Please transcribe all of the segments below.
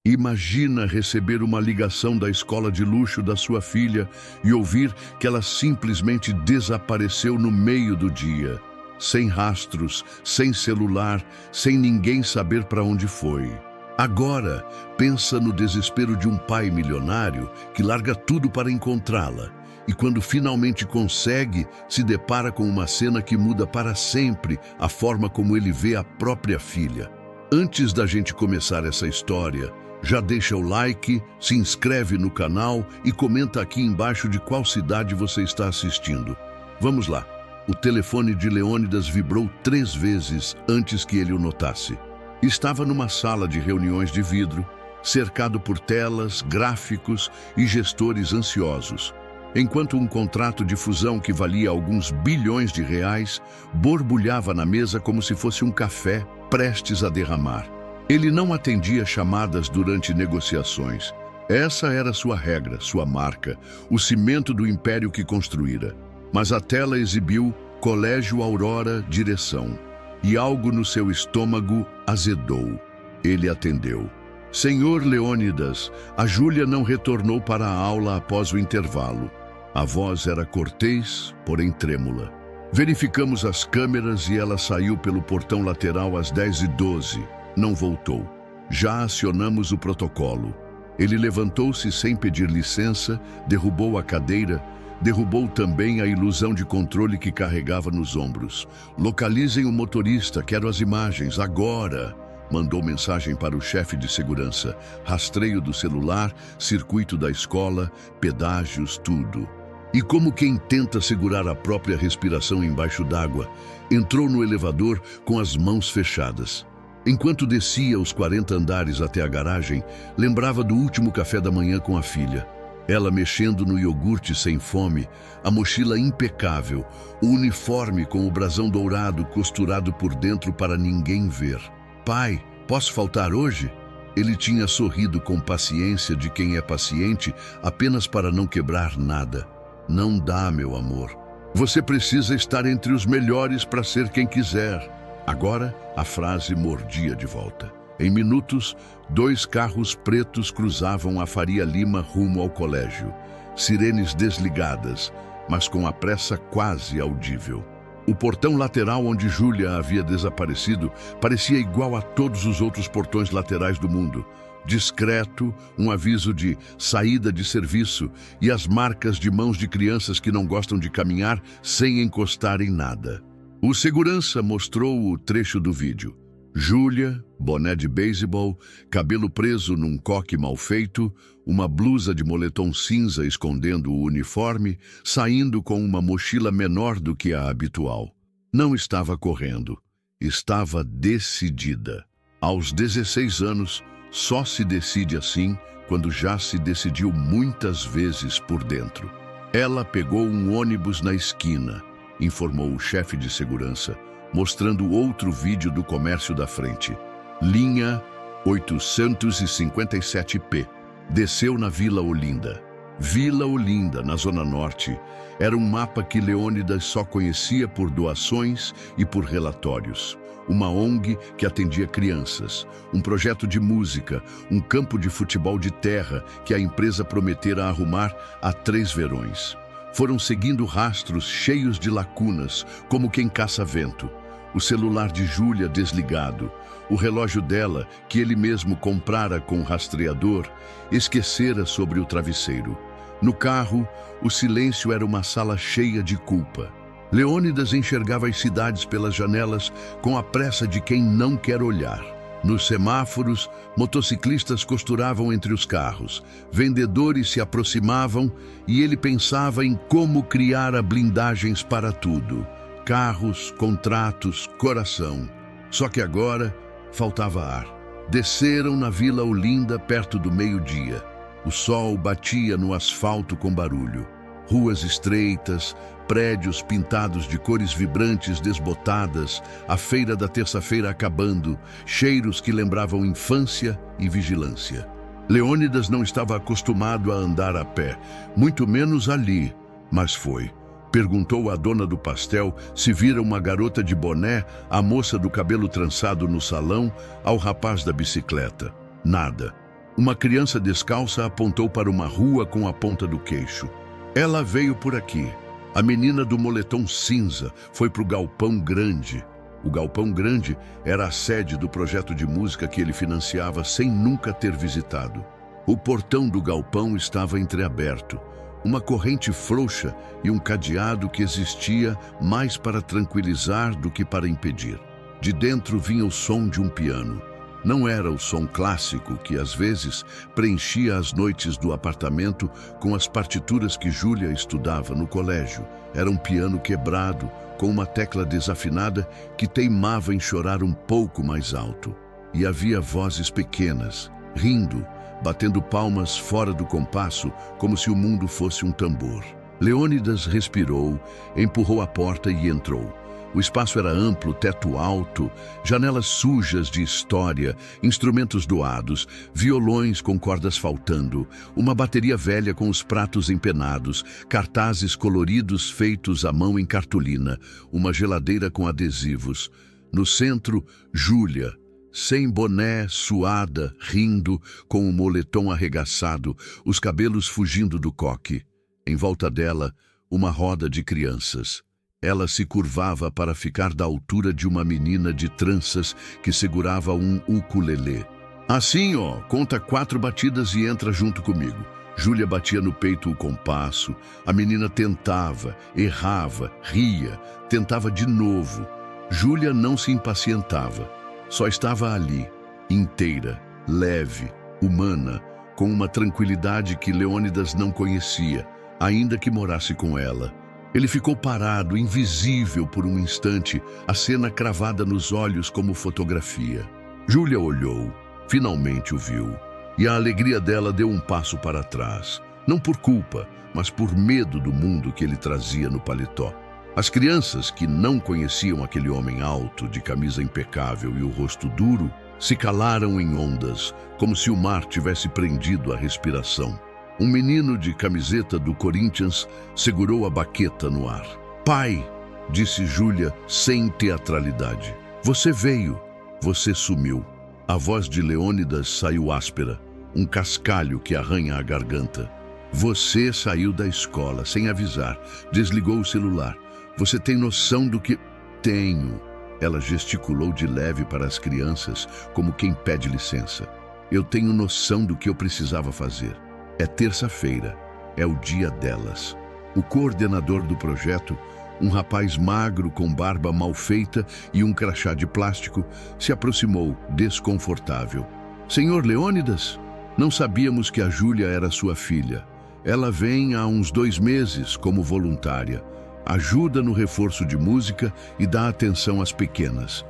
Imagina receber uma ligação da escola de luxo da sua filha e ouvir que ela simplesmente desapareceu no meio do dia. Sem rastros, sem celular, sem ninguém saber para onde foi. Agora, pensa no desespero de um pai milionário que larga tudo para encontrá-la. E quando finalmente consegue, se depara com uma cena que muda para sempre a forma como ele vê a própria filha. Antes da gente começar essa história, já deixa o like, se inscreve no canal e comenta aqui embaixo de qual cidade você está assistindo. Vamos lá. O telefone de Leônidas vibrou 3 vezes antes que ele o notasse. Estava numa sala de reuniões de vidro, cercado por telas, gráficos e gestores ansiosos, enquanto um contrato de fusão que valia alguns bilhões de reais borbulhava na mesa como se fosse um café prestes a derramar. Ele não atendia chamadas durante negociações. Essa era sua regra, sua marca, o cimento do império que construíra. Mas a tela exibiu Colégio Aurora, direção. E algo no seu estômago azedou. Ele atendeu. Senhor Leônidas, a Júlia não retornou para a aula após o intervalo. A voz era cortês, porém trêmula. Verificamos as câmeras e ela saiu pelo portão lateral às 10h12. Não voltou. Já acionamos o protocolo. Ele levantou-se sem pedir licença, derrubou a cadeira, derrubou também a ilusão de controle que carregava nos ombros. Localizem o motorista, quero as imagens, agora! Mandou mensagem para o chefe de segurança. Rastreio do celular, circuito da escola, pedágios, tudo. E como quem tenta segurar a própria respiração embaixo d'água, entrou no elevador com as mãos fechadas. Enquanto descia os 40 andares até a garagem, lembrava do último café da manhã com a filha. Ela mexendo no iogurte sem fome, a mochila impecável, o uniforme com o brasão dourado costurado por dentro para ninguém ver. Pai, posso faltar hoje? Ele tinha sorrido com paciência de quem é paciente apenas para não quebrar nada. Não dá, meu amor. Você precisa estar entre os melhores para ser quem quiser. Agora, a frase mordia de volta. Em minutos, 2 carros pretos cruzavam a Faria Lima rumo ao colégio. Sirenes desligadas, mas com a pressa quase audível. O portão lateral onde Júlia havia desaparecido parecia igual a todos os outros portões laterais do mundo. Discreto, um aviso de saída de serviço e as marcas de mãos de crianças que não gostam de caminhar sem encostar em nada. O segurança mostrou o trecho do vídeo. Júlia, boné de beisebol, cabelo preso num coque mal feito, uma blusa de moletom cinza escondendo o uniforme, saindo com uma mochila menor do que a habitual. Não estava correndo, estava decidida. Aos 16 anos, só se decide assim quando já se decidiu muitas vezes por dentro. Ela pegou um ônibus na esquina, informou o chefe de segurança, mostrando outro vídeo do comércio da frente. Linha 857P. Desceu na Vila Olinda. Vila Olinda, na Zona Norte, era um mapa que Leônidas só conhecia por doações e por relatórios. Uma ONG que atendia crianças, um projeto de música, um campo de futebol de terra que a empresa prometera arrumar há 3 verões. Foram seguindo rastros cheios de lacunas, como quem caça vento. O celular de Júlia desligado, o relógio dela, que ele mesmo comprara com rastreador, esquecera sobre o travesseiro. No carro, o silêncio era uma sala cheia de culpa. Leônidas enxergava as cidades pelas janelas com a pressa de quem não quer olhar. Nos semáforos, motociclistas costuravam entre os carros, vendedores se aproximavam e ele pensava em como criar blindagens para tudo. Carros, contratos, coração. Só que agora faltava ar. Desceram na Vila Olinda perto do meio-dia. O sol batia no asfalto com barulho. Ruas estreitas, prédios pintados de cores vibrantes desbotadas, a feira da terça-feira acabando, cheiros que lembravam infância e vigilância. Leônidas não estava acostumado a andar a pé, muito menos ali, mas foi. Perguntou à dona do pastel se vira uma garota de boné, a moça do cabelo trançado no salão, ao rapaz da bicicleta. Nada. Uma criança descalça apontou para uma rua com a ponta do queixo. Ela veio por aqui. A menina do moletom cinza foi para o Galpão Grande. O Galpão Grande era a sede do projeto de música que ele financiava sem nunca ter visitado. O portão do galpão estava entreaberto. Uma corrente frouxa e um cadeado que existia mais para tranquilizar do que para impedir. De dentro vinha o som de um piano. Não era o som clássico que, às vezes, preenchia as noites do apartamento com as partituras que Júlia estudava no colégio. Era um piano quebrado, com uma tecla desafinada que teimava em chorar um pouco mais alto. E havia vozes pequenas, rindo, batendo palmas fora do compasso, como se o mundo fosse um tambor. Leônidas respirou, empurrou a porta e entrou. O espaço era amplo, teto alto, janelas sujas de história, instrumentos doados, violões com cordas faltando, uma bateria velha com os pratos empenados, cartazes coloridos feitos à mão em cartolina, uma geladeira com adesivos. No centro, Júlia, sem boné, suada, rindo, com o moletom arregaçado, os cabelos fugindo do coque. Em volta dela, uma roda de crianças. Ela se curvava para ficar da altura de uma menina de tranças que segurava um ukulele. Assim, conta 4 batidas e entra junto comigo. Júlia batia no peito o compasso. A menina tentava, errava, ria, tentava de novo. Júlia não se impacientava. Só estava ali, inteira, leve, humana, com uma tranquilidade que Leônidas não conhecia, ainda que morasse com ela. Ele ficou parado, invisível por um instante, a cena cravada nos olhos como fotografia. Júlia olhou, finalmente o viu, e a alegria dela deu um passo para trás, não por culpa, mas por medo do mundo que ele trazia no paletó. As crianças, que não conheciam aquele homem alto, de camisa impecável e o rosto duro, se calaram em ondas, como se o mar tivesse prendido a respiração. Um menino de camiseta do Corinthians segurou a baqueta no ar. "Pai", disse Júlia sem teatralidade. "Você veio, você sumiu." A voz de Leônidas saiu áspera, um cascalho que arranha a garganta. "Você saiu da escola sem avisar, desligou o celular. Você tem noção do que..." "Tenho." Ela gesticulou de leve para as crianças, como quem pede licença. "Eu tenho noção do que eu precisava fazer. É terça-feira, é o dia delas." O coordenador do projeto, um rapaz magro com barba mal feita e um crachá de plástico, se aproximou, desconfortável. "Senhor Leônidas? Não sabíamos que a Júlia era sua filha. Ela vem há uns 2 meses como voluntária. Ajuda no reforço de música e dá atenção às pequenas.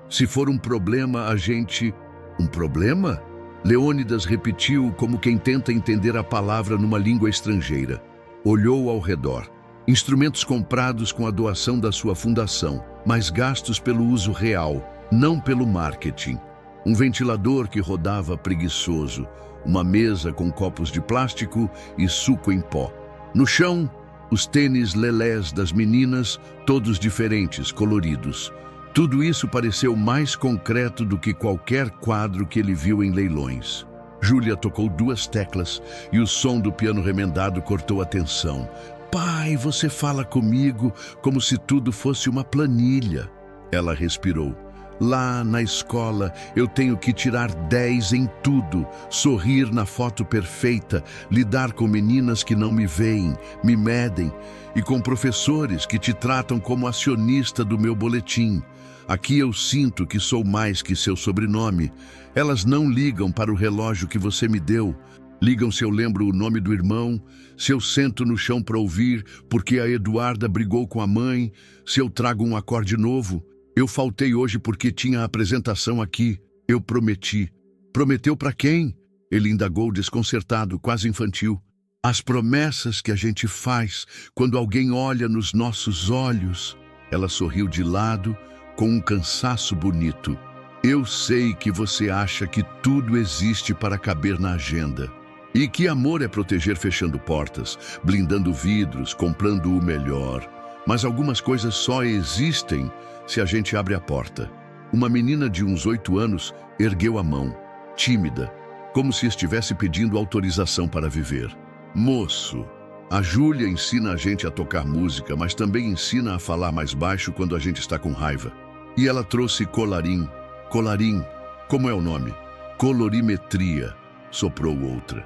Se for um problema, a gente..." "Um problema?" Leônidas repetiu como quem tenta entender a palavra numa língua estrangeira. Olhou ao redor. Instrumentos comprados com a doação da sua fundação, mas gastos pelo uso real, não pelo marketing. Um ventilador que rodava preguiçoso, uma mesa com copos de plástico e suco em pó. No chão, os tênis lelés das meninas, todos diferentes, coloridos. Tudo isso pareceu mais concreto do que qualquer quadro que ele viu em leilões. Júlia tocou 2 teclas e o som do piano remendado cortou a tensão. "Pai, você fala comigo como se tudo fosse uma planilha." Ela respirou. "Lá na escola eu tenho que tirar 10 em tudo, sorrir na foto perfeita, lidar com meninas que não me veem, me medem, e com professores que te tratam como acionista do meu boletim. Aqui eu sinto que sou mais que seu sobrenome. Elas não ligam para o relógio que você me deu. Ligam se eu lembro o nome do irmão, se eu sento no chão para ouvir porque a Eduarda brigou com a mãe, se eu trago um acorde novo. Eu faltei hoje porque tinha a apresentação aqui. Eu prometi." "Prometeu para quem?" Ele indagou desconcertado, quase infantil. "As promessas que a gente faz quando alguém olha nos nossos olhos." Ela sorriu de lado, com um cansaço bonito. "Eu sei que você acha que tudo existe para caber na agenda. E que amor é proteger fechando portas, blindando vidros, comprando o melhor. Mas algumas coisas só existem se a gente abre a porta." Uma menina de uns 8 anos ergueu a mão, tímida. como se estivesse pedindo autorização para viver. Moço, a Júlia ensina a gente a tocar música, mas também ensina a falar mais baixo quando a gente está com raiva. E ela trouxe colarim. Colarim, como é o nome? Colorimetria, soprou outra.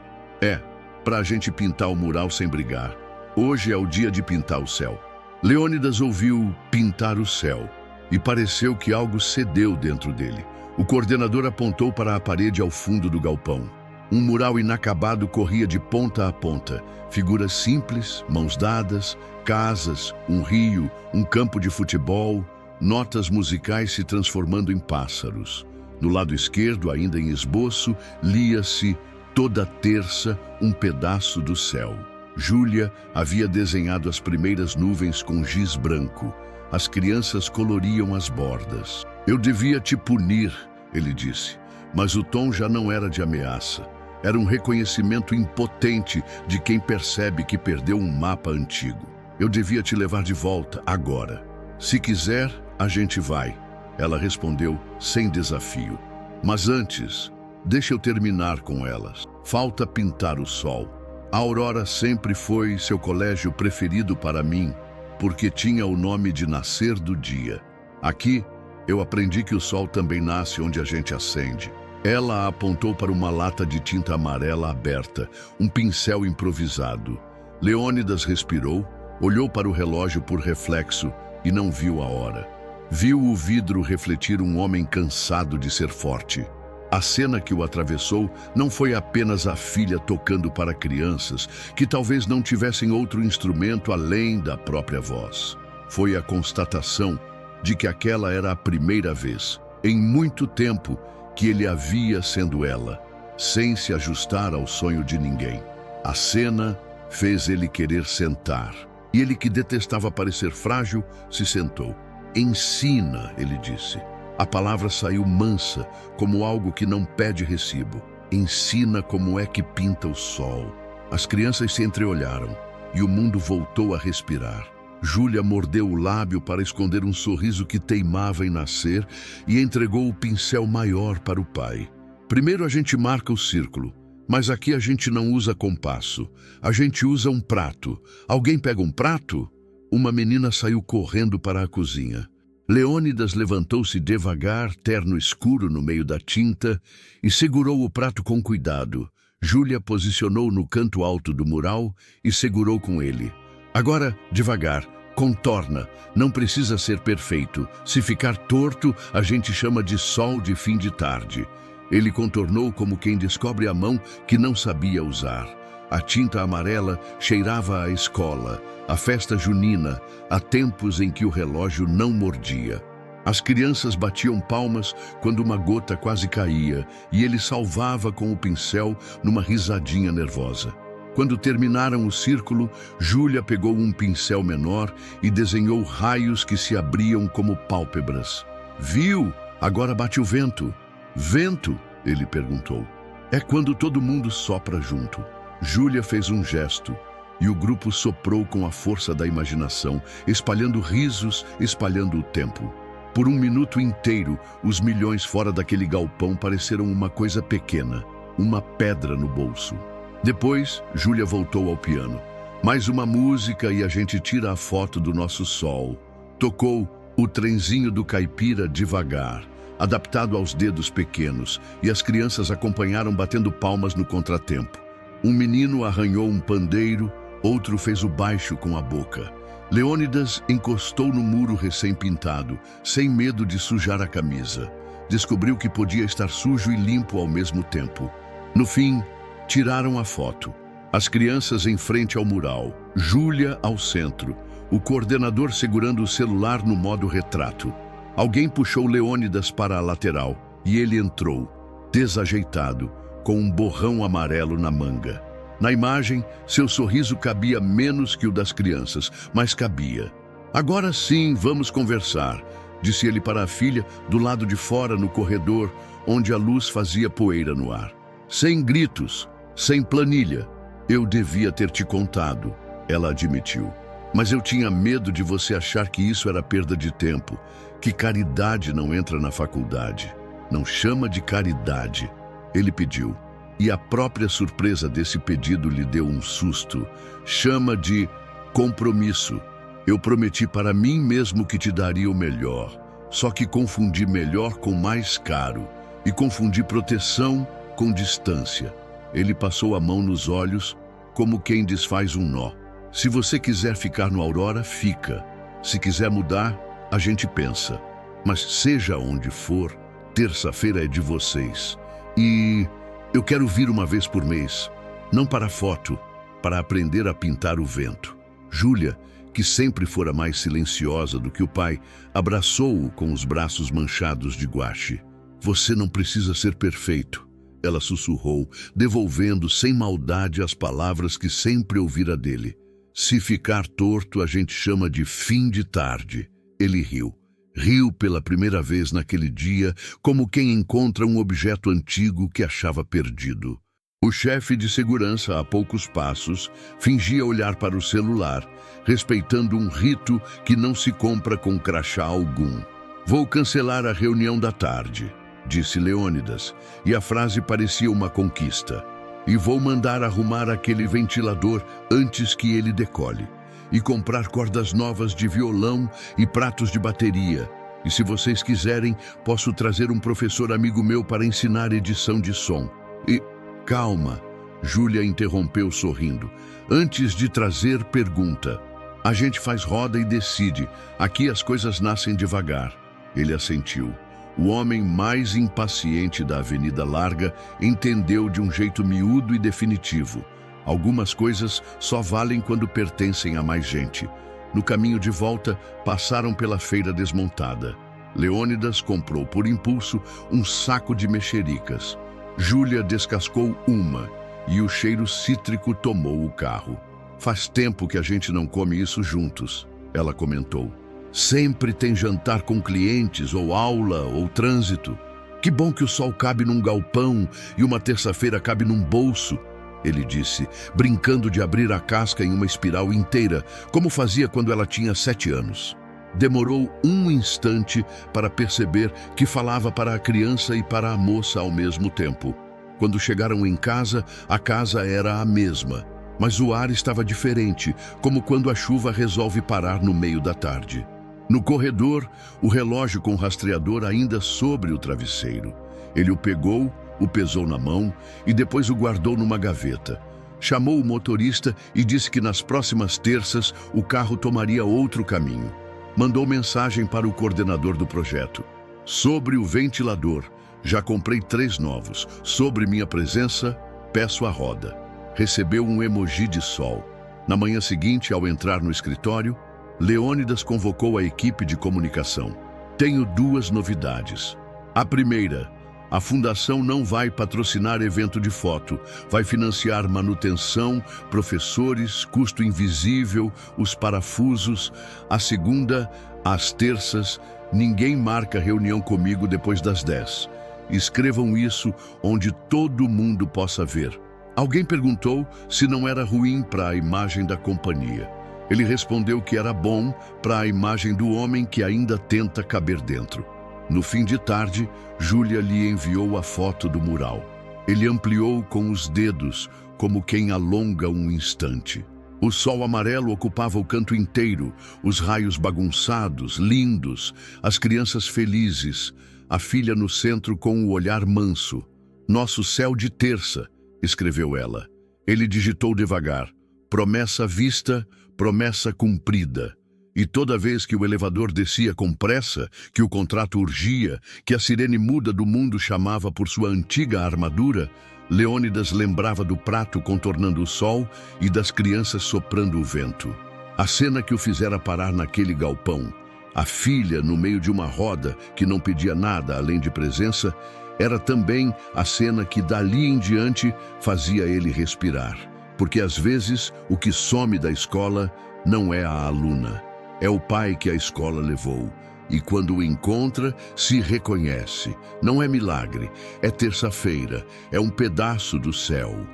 Pra gente pintar o mural sem brigar. Hoje é o dia de pintar o céu. Leônidas ouviu pintar o céu e pareceu que algo cedeu dentro dele. O coordenador apontou para a parede ao fundo do galpão. Um mural inacabado corria de ponta a ponta. Figuras simples, mãos dadas, casas, um rio, um campo de futebol, notas musicais se transformando em pássaros. No lado esquerdo, ainda em esboço, lia-se toda terça um pedaço do céu. Júlia havia desenhado as primeiras nuvens com giz branco. As crianças coloriam as bordas. Eu devia te punir, ele disse, mas o tom já não era de ameaça. Era um reconhecimento impotente de quem percebe que perdeu um mapa antigo. Eu devia te levar de volta, agora. Se quiser, a gente vai. Ela respondeu sem desafio. Mas antes, deixa eu terminar com elas. Falta pintar o sol. A Aurora sempre foi seu colégio preferido para mim, porque tinha o nome de nascer do dia. Aqui, eu aprendi que o sol também nasce onde a gente acende. Ela apontou para uma lata de tinta amarela aberta, um pincel improvisado. Leônidas respirou, olhou para o relógio por reflexo e não viu a hora. Viu o vidro refletir um homem cansado de ser forte. A cena que o atravessou não foi apenas a filha tocando para crianças que talvez não tivessem outro instrumento além da própria voz. Foi a constatação de que aquela era a primeira vez, em muito tempo, que ele a via sendo ela, sem se ajustar ao sonho de ninguém. A cena fez ele querer sentar, e ele, que detestava parecer frágil, se sentou. Ensina, ele disse. A palavra saiu mansa, como algo que não pede recibo. Ensina como é que pinta o sol. As crianças se entreolharam e o mundo voltou a respirar. Júlia mordeu o lábio para esconder um sorriso que teimava em nascer e entregou o pincel maior para o pai. Primeiro a gente marca o círculo, mas aqui a gente não usa compasso. A gente usa um prato. Alguém pega um prato? Uma menina saiu correndo para a cozinha. Leônidas levantou-se devagar, terno escuro no meio da tinta, e segurou o prato com cuidado. Júlia posicionou no canto alto do mural e segurou com ele. Agora, devagar, contorna. Não precisa ser perfeito. Se ficar torto, a gente chama de sol de fim de tarde. Ele contornou como quem descobre a mão que não sabia usar. A tinta amarela cheirava a escola, a festa junina, a tempos em que o relógio não mordia. As crianças batiam palmas quando uma gota quase caía e ele salvava com o pincel numa risadinha nervosa. Quando terminaram o círculo, Júlia pegou um pincel menor e desenhou raios que se abriam como pálpebras. Viu? Agora bate o vento. Vento? Ele perguntou. É quando todo mundo sopra junto. Júlia fez um gesto e o grupo soprou com a força da imaginação, espalhando risos, espalhando o tempo. Por um minuto inteiro, os milhões fora daquele galpão pareceram uma coisa pequena, uma pedra no bolso. Depois, Júlia voltou ao piano. Mais uma música e a gente tira a foto do nosso sol. Tocou O Trenzinho do Caipira devagar, adaptado aos dedos pequenos, e as crianças acompanharam batendo palmas no contratempo. Um menino arranhou um pandeiro, outro fez o baixo com a boca. Leônidas encostou no muro recém-pintado, sem medo de sujar a camisa. Descobriu que podia estar sujo e limpo ao mesmo tempo. No fim, tiraram a foto. As crianças em frente ao mural, Júlia ao centro, o coordenador segurando o celular no modo retrato. Alguém puxou Leônidas para a lateral e ele entrou, desajeitado, com um borrão amarelo na manga. Na imagem, seu sorriso cabia menos que o das crianças, mas cabia. Agora sim, vamos conversar, disse ele para a filha, do lado de fora no corredor, onde a luz fazia poeira no ar. Sem gritos, sem planilha. Eu devia ter te contado, ela admitiu. Mas eu tinha medo de você achar que isso era perda de tempo, que caridade não entra na faculdade. Não chama de caridade. Ele pediu. E a própria surpresa desse pedido lhe deu um susto. Chama de compromisso. Eu prometi para mim mesmo que te daria o melhor. Só que confundi melhor com mais caro. E confundi proteção com distância. Ele passou a mão nos olhos, como quem desfaz um nó. Se você quiser ficar no Aurora, fica. Se quiser mudar, a gente pensa. Mas seja onde for, terça-feira é de vocês. E eu quero vir uma vez por mês. Não para foto, para aprender a pintar o vento. Júlia, que sempre fora mais silenciosa do que o pai, abraçou-o com os braços manchados de guache. Você não precisa ser perfeito, ela sussurrou, devolvendo sem maldade as palavras que sempre ouvira dele. Se ficar torto, a gente chama de fim de tarde. Ele riu. Riu pela primeira vez naquele dia, como quem encontra um objeto antigo que achava perdido. O chefe de segurança, a poucos passos, fingia olhar para o celular, respeitando um rito que não se compra com crachá algum. Vou cancelar a reunião da tarde, disse Leônidas, e a frase parecia uma conquista. E vou mandar arrumar aquele ventilador antes que ele decole. E comprar cordas novas de violão e pratos de bateria. E se vocês quiserem, posso trazer um professor amigo meu para ensinar edição de som. E... Calma, Júlia interrompeu sorrindo. Antes de trazer, pergunta. A gente faz roda e decide. Aqui as coisas nascem devagar. Ele assentiu. O homem mais impaciente da Avenida Larga entendeu de um jeito miúdo e definitivo. Algumas coisas só valem quando pertencem a mais gente. No caminho de volta, passaram pela feira desmontada. Leônidas comprou por impulso um saco de mexericas. Júlia descascou uma e o cheiro cítrico tomou o carro. Faz tempo que a gente não come isso juntos, ela comentou. Sempre tem jantar com clientes, ou aula, ou trânsito. Que bom que o sol cabe num galpão e uma terça-feira cabe num bolso, ele disse, brincando de abrir a casca em uma espiral inteira, como fazia quando ela tinha 7 anos. Demorou um instante para perceber que falava para a criança e para a moça ao mesmo tempo. Quando chegaram em casa, a casa era a mesma, mas o ar estava diferente, como quando a chuva resolve parar no meio da tarde. No corredor, o relógio com o rastreador ainda sobre o travesseiro. Ele o pegou, o pesou na mão e depois o guardou numa gaveta. Chamou o motorista e disse que nas próximas terças o carro tomaria outro caminho. Mandou mensagem para o coordenador do projeto. Sobre o ventilador, já comprei 3 novos. Sobre minha presença, peço a roda. Recebeu um emoji de sol. Na manhã seguinte, ao entrar no escritório, Leônidas convocou a equipe de comunicação. Tenho 2 novidades. A primeira, a fundação não vai patrocinar evento de foto, vai financiar manutenção, professores, custo invisível, os parafusos. A segunda, às terças, ninguém marca reunião comigo depois das 10. Escrevam isso onde todo mundo possa ver. Alguém perguntou se não era ruim para a imagem da companhia. Ele respondeu que era bom para a imagem do homem que ainda tenta caber dentro. No fim de tarde, Júlia lhe enviou a foto do mural. Ele ampliou com os dedos, como quem alonga um instante. O sol amarelo ocupava o canto inteiro, os raios bagunçados, lindos, as crianças felizes, a filha no centro com o olhar manso. Nosso céu de terça, escreveu ela. Ele digitou devagar. Promessa vista, promessa cumprida. E toda vez que o elevador descia com pressa, que o contrato urgia, que a sirene muda do mundo chamava por sua antiga armadura, Leônidas lembrava do prato contornando o sol e das crianças soprando o vento. A cena que o fizera parar naquele galpão, a filha no meio de uma roda que não pedia nada além de presença, era também a cena que dali em diante fazia ele respirar. Porque às vezes o que some da escola não é a aluna. É o pai que a escola levou. E quando o encontra, se reconhece. Não é milagre, é terça-feira, é um pedaço do céu.